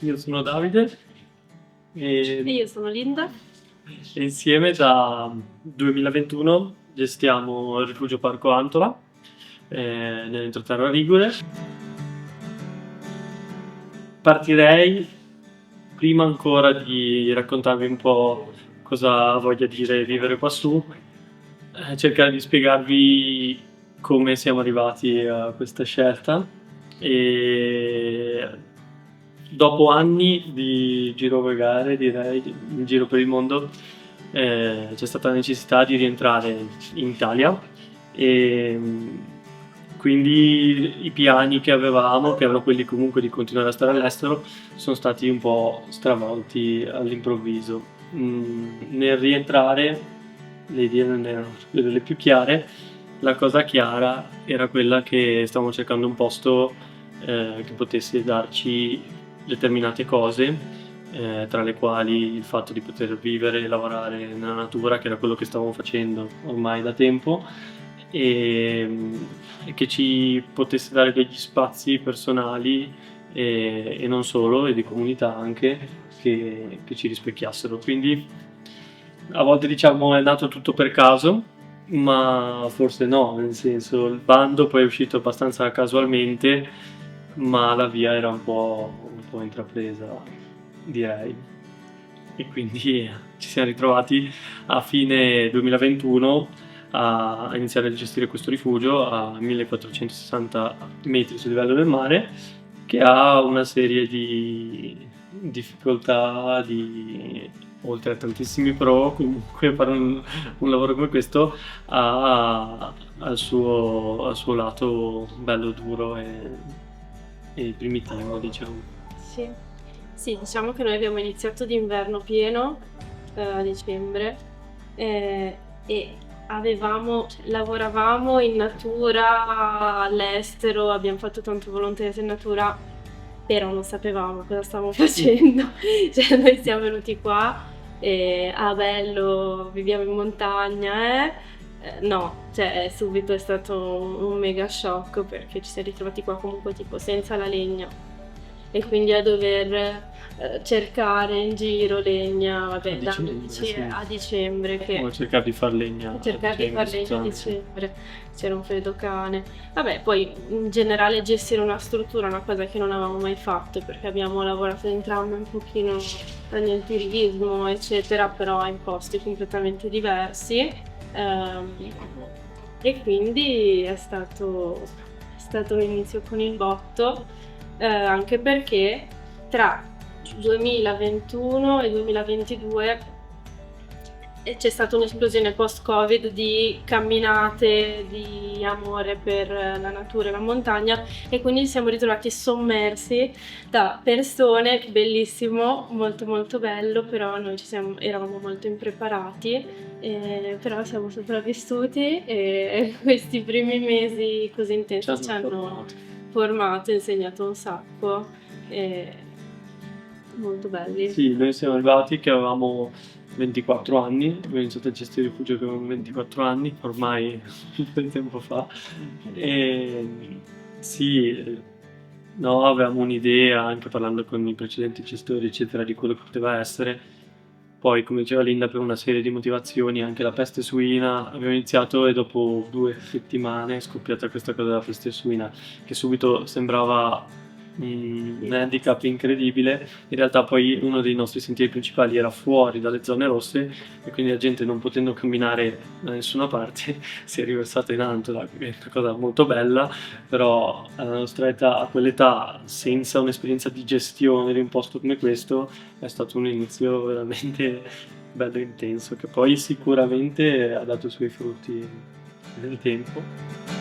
io sono Davide E e io sono Linda. insieme da 2021 gestiamo il Rifugio Parco Antola nell'entroterra Ligure. Partirei prima ancora di raccontarvi un po' cosa voglia dire vivere qua su, cercare di spiegarvi come siamo arrivati a questa scelta e dopo anni di girovagare, direi, in giro per il mondo, c'è stata la necessità di rientrare in Italia e quindi i piani che avevamo, che erano quelli comunque di continuare a stare all'estero, sono stati un po' stravolti all'improvviso. Nel rientrare le idee non erano le più chiare, la cosa chiara era quella che stavamo cercando un posto che potesse darci determinate cose, tra le quali il fatto di poter vivere e lavorare nella natura, che era quello che stavamo facendo ormai da tempo, e, e che ci potesse dare degli spazi personali e non solo, e di comunità anche, che ci rispecchiassero. Quindi a volte diciamo è nato tutto per caso, ma forse no, nel senso il bando poi è uscito abbastanza casualmente, ma la via era un po' intrapresa, direi. E quindi ci siamo ritrovati a fine 2021 a iniziare a gestire questo rifugio a 1460 metri sul livello del mare, che ha una serie di difficoltà, oltre a tantissimi pro, comunque fare un lavoro come questo ha al suo lato bello duro e primitivo, diciamo. Sì. Sì, diciamo che noi abbiamo iniziato d'inverno pieno a dicembre e lavoravamo in natura all'estero, abbiamo fatto tanto volontariato in natura, però non sapevamo cosa stavamo facendo. Cioè, noi siamo venuti qua e bello, viviamo in montagna, no, cioè subito è stato un mega shock perché ci siamo ritrovati qua comunque tipo senza la legna e quindi a dover cercare in giro legna, vabbè, da Dicembre, amici sì. a dicembre O che cercare di far legna a cercare di dicembre, far legna a sostanza. dicembre, c'era un freddo cane. Vabbè, poi in generale gestire una struttura è una cosa che non avevamo mai fatto perché abbiamo lavorato entrambi un pochino nel turismo, eccetera, però in posti completamente diversi. E quindi è stato un inizio con il botto, anche perché tra 2021 e 2022 c'è stata un'esplosione post-Covid di camminate, di amore per la natura e la montagna e quindi ci siamo ritrovati sommersi da persone, bellissimo, molto molto bello, però noi eravamo molto impreparati, però siamo sopravvissuti e questi primi mesi così intensi ci hanno formato, insegnato un sacco, molto belli. Sì, noi siamo arrivati che avevamo 24 anni, abbiamo iniziato a gestire il rifugio che avevamo 24 anni, ormai un po' di tempo fa. E sì, no, avevamo un'idea, anche parlando con i precedenti gestori, eccetera, di quello che poteva essere. Poi, come diceva Linda, per una serie di motivazioni, anche la peste suina, abbiamo iniziato e dopo 2 settimane è scoppiata questa cosa della peste suina, che subito sembrava un handicap incredibile. In realtà poi uno dei nostri sentieri principali era fuori dalle zone rosse e quindi la gente, non potendo camminare da nessuna parte, si è riversata in Antola, che è una cosa molto bella, però alla nostra età, a quell'età, senza un'esperienza di gestione di un posto come questo, è stato un inizio veramente bello intenso, che poi sicuramente ha dato i suoi frutti nel tempo.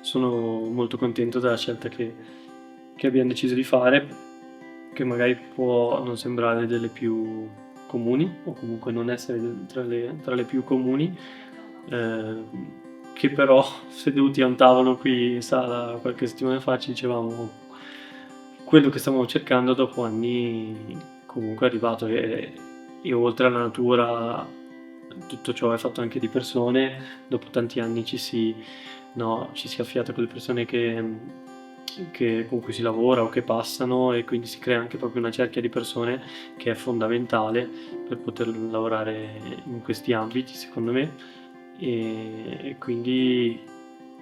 Sono molto contento della scelta che abbiamo deciso di fare, che magari può non sembrare delle più comuni, o comunque non essere tra le più comuni, che però seduti a un tavolo qui in sala qualche settimana fa ci dicevamo quello che stavamo cercando dopo anni comunque è arrivato. e oltre alla natura tutto ciò è fatto anche di persone. Dopo tanti anni ci si affiata con le persone con cui si lavora o che passano, e quindi si crea anche proprio una cerchia di persone che è fondamentale per poter lavorare in questi ambiti, secondo me. E quindi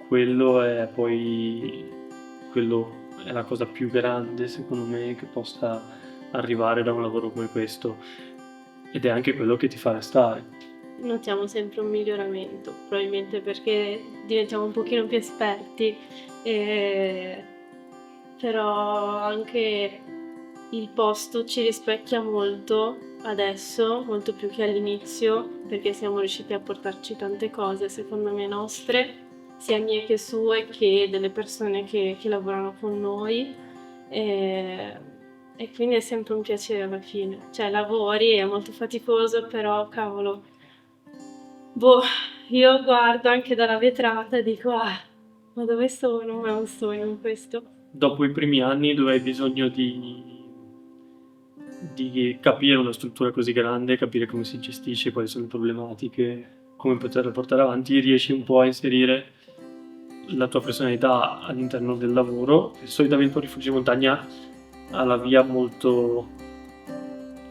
quello è poi quello è la cosa più grande, secondo me, che possa arrivare da un lavoro come questo, ed è anche quello che ti fa restare. Notiamo sempre un miglioramento, probabilmente perché diventiamo un pochino più esperti, e- però anche il posto ci rispecchia molto adesso, molto più che all'inizio, perché siamo riusciti a portarci tante cose, secondo me nostre, sia mie che sue, che delle persone che lavorano con noi. E quindi è sempre un piacere alla fine. Cioè, lavori, è molto faticoso, però cavolo. Boh, io guardo anche dalla vetrata e dico, ah, ma dove sono? Ma non sono in questo. Dopo i primi anni dove hai bisogno di capire una struttura così grande, capire come si gestisce, quali sono le problematiche, come poterle portare avanti, riesci un po' a inserire la tua personalità all'interno del lavoro. Solitamente un rifugio in montagna ha la via molto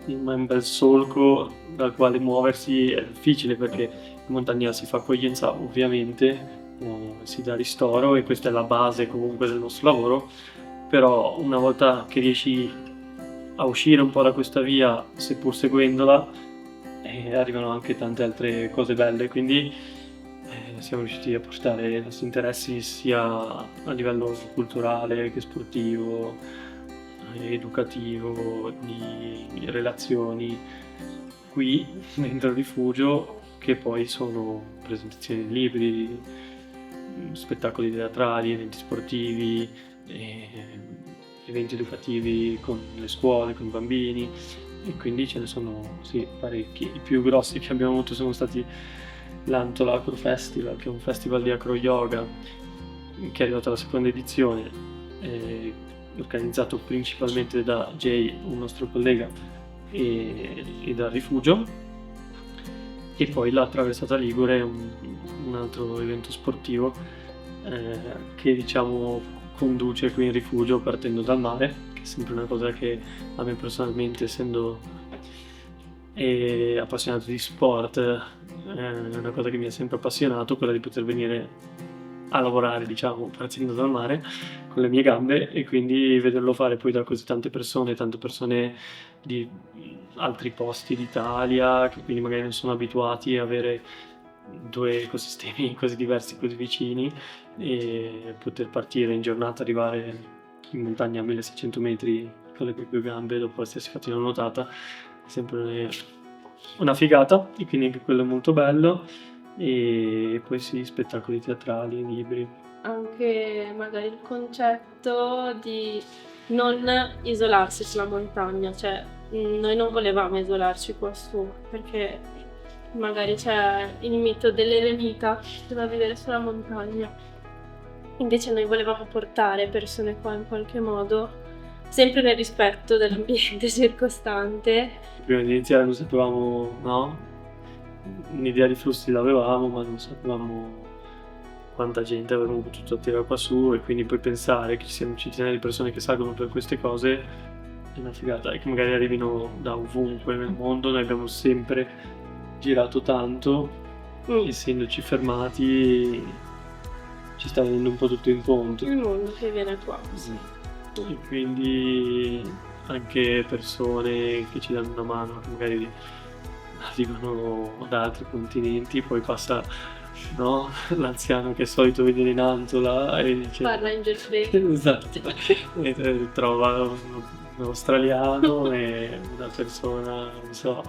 in un bel solco dal quale muoversi è difficile, perché in montagna si fa accoglienza ovviamente, si dà ristoro e questa è la base comunque del nostro lavoro, però una volta che riesci a uscire un po' da questa via, seppur seguendola, arrivano anche tante altre cose belle, quindi siamo riusciti a portare i nostri interessi sia a livello culturale che sportivo, educativo, di relazioni qui dentro il rifugio, che poi sono presentazioni di libri, spettacoli teatrali, eventi sportivi, eventi educativi con le scuole, con i bambini, e quindi ce ne sono sì, parecchi. I più grossi che abbiamo avuto sono stati l'Antola Acro Festival, che è un festival di acro yoga che è arrivato alla seconda edizione, organizzato principalmente da Jay, un nostro collega, e dal rifugio. E poi la Traversata Ligure è un altro evento sportivo che diciamo conduce qui in rifugio partendo dal mare, che è sempre una cosa che a me personalmente, essendo appassionato di sport, è una cosa che mi ha sempre appassionato, quella di poter venire a lavorare, diciamo, partendo dal mare con le mie gambe, e quindi vederlo fare poi da così tante persone di altri posti d'Italia, che quindi magari non sono abituati a avere due ecosistemi così diversi, così vicini, e poter partire in giornata, arrivare in montagna a 1600 metri con le proprie gambe dopo essersi fatti una nuotata, è sempre una figata, e quindi anche quello è molto bello. E poi sì, spettacoli teatrali, libri. Anche magari il concetto di non isolarsi sulla montagna, cioè noi non volevamo isolarci qua su, perché magari c'è il mito dell'eremita che va a vivere sulla montagna. Invece noi volevamo portare persone qua in qualche modo, sempre nel rispetto dell'ambiente circostante. Prima di iniziare non sapevamo, no? Un'idea di flussi l'avevamo, ma non sapevamo quanta gente avremmo potuto attirare qua su, e quindi poi pensare che ci siano centinaia di persone che salgono per queste cose è una figata, e che magari arrivino da ovunque nel mondo. Noi abbiamo sempre girato tanto, essendoci fermati ci sta venendo un po' tutto incontro. Il mondo che viene qua. E quindi anche persone che ci danno una mano, che magari arrivano da altri continenti, poi passa, no, l'anziano che è solito vedere in Antola e dice, Parla in gergo. esatto, e trova un australiano e una persona, non so,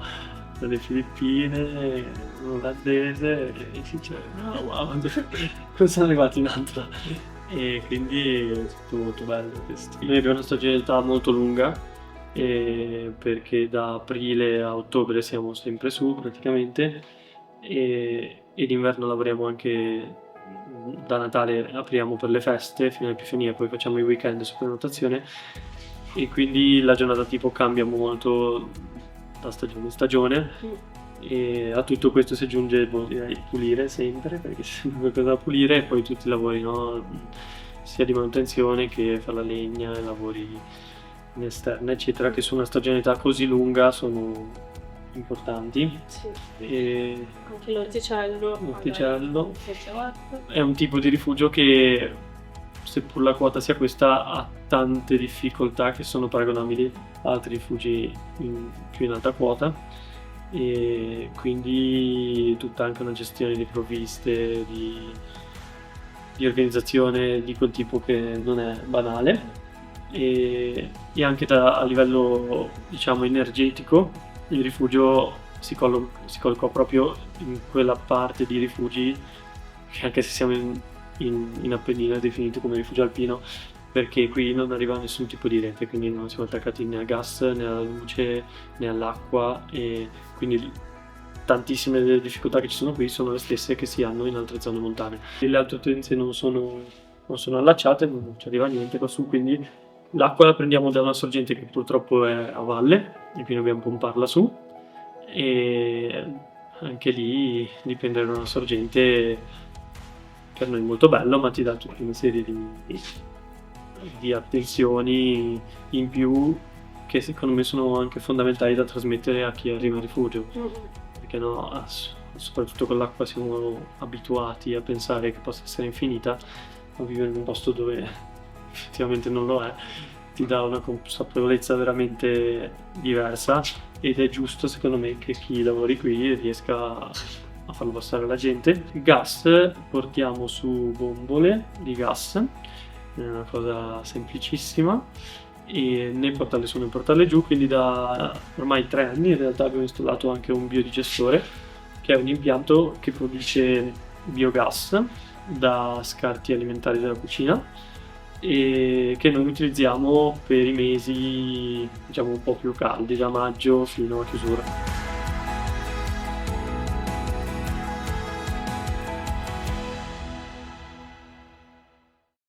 dalle Filippine, un olandese, e dice, oh, wow, come sono arrivati in Antola? E quindi è tutto molto bello questo. Noi abbiamo una stagionalità molto lunga, perché da aprile a ottobre siamo sempre su praticamente, e d'inverno lavoriamo anche, da Natale apriamo per le feste fino all'Epifania, poi facciamo i weekend su prenotazione, e quindi la giornata tipo cambia molto da stagione in stagione. E a tutto questo si aggiunge, direi, pulire sempre, perché c'è sempre qualcosa da pulire, e poi tutti i lavori, no? Sia di manutenzione che fare la legna, i lavori in esterna, eccetera, che su una stagionalità così lunga sono importanti. Sì. E Anche l'orticello. l'orticello Magari, è un tipo di rifugio che, seppur la quota sia questa, ha tante difficoltà che sono paragonabili a altri rifugi più in alta quota, e quindi tutta anche una gestione di provviste, di organizzazione di quel tipo che non è banale, e anche a livello, diciamo, energetico il rifugio si colloca proprio in quella parte di rifugi che, anche se siamo in Appennino, è definito come rifugio alpino, perché qui non arriva nessun tipo di rete, quindi non siamo attaccati né al gas, né alla luce, né all'acqua, e quindi tantissime delle difficoltà che ci sono qui sono le stesse che si hanno in altre zone montane. Le altotendenze non sono allacciate, non ci arriva niente qua su, quindi l'acqua la prendiamo da una sorgente che purtroppo è a valle, e quindi dobbiamo pomparla su, e anche lì dipende da una sorgente per noi molto bello, ma ti dà tutta una serie di attenzioni in più che secondo me sono anche fondamentali da trasmettere a chi arriva in rifugio, perché no, soprattutto con l'acqua siamo abituati a pensare che possa essere infinita, ma vivere in un posto dove effettivamente non lo è ti dà una consapevolezza veramente diversa, ed è giusto secondo me che chi lavori qui riesca a farlo passare alla gente. Il gas portiamo su bombole di gas, è una cosa semplicissima, e né portarle su né portarle giù, quindi da ormai 3 anni in realtà abbiamo installato anche un biodigestore, che è un impianto che produce biogas da scarti alimentari della cucina, e che noi utilizziamo per i mesi, diciamo, un po' più caldi, da maggio fino a chiusura.